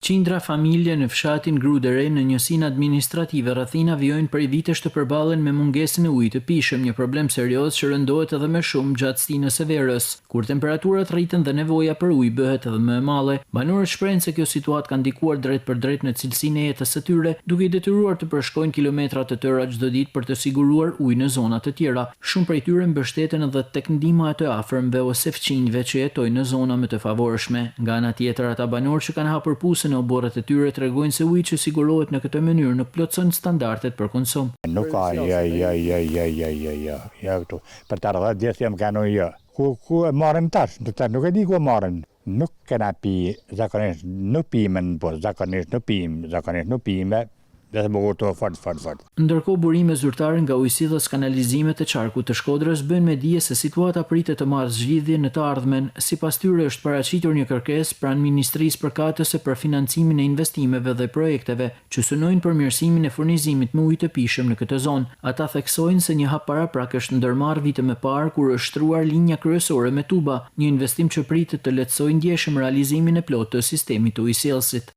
Qindra familje në fshatin Grudere në njësinë administrative Rrathina vijojnë prej vitesh të përballen me mungesën e ujit të pijshëm, një problem serioz që rëndohet edhe më shumë gjatë stinës së verës. Kur temperaturat rriten dhe nevoja për ujë bëhet edhe më e madhe, banorët shprehin se kjo situatë ka ndikuar drejt për drejt në cilësinë e jetës së tyre, duke i detyruar të përshkojnë kilometra të tëra çdo ditë për të siguruar ujë në zona të tjera. Shumë prej tyre mbështeten edhe tek ndihma e të afërmve ose fqinjve që jetojnë në zona më të favorshme. Nga ana tjetër, ata banorë që kanë hapur pusën në oborret e tyre tregojnë se uji që sigurohet në këtë mënyrë nuk plotson standardet për konsum. Nuk ka këtu. Për të ardhur ditë jam kanë ujë. Ku e marrim tash? Nuk e di ku e marrim. Nuk kena pi zakonisht, nuk pimen, po zakonisht nuk pime. Dhe më kurto fort. Ndërkohë burime zyrtare nga ujësillës kanalizimet e qarkut të Shkodrës bëjnë me dije se situata pritet të marrë zgjidhje në të ardhmen. Sipas tyre është paraqitur një kërkesë pranë Ministrisë përkatëse për financimin e investimeve dhe projekteve që synojnë përmirësimin e furnizimit me ujë të pijshëm në këtë zonë. Ata theksojnë se një hap paraprak është ndërmarrë vite më parë kur është shtruar linja kryesore me tuba, një investim që pritet të lehtësojë ndjeshëm realizimin e plotë të sistemit ujësillësit.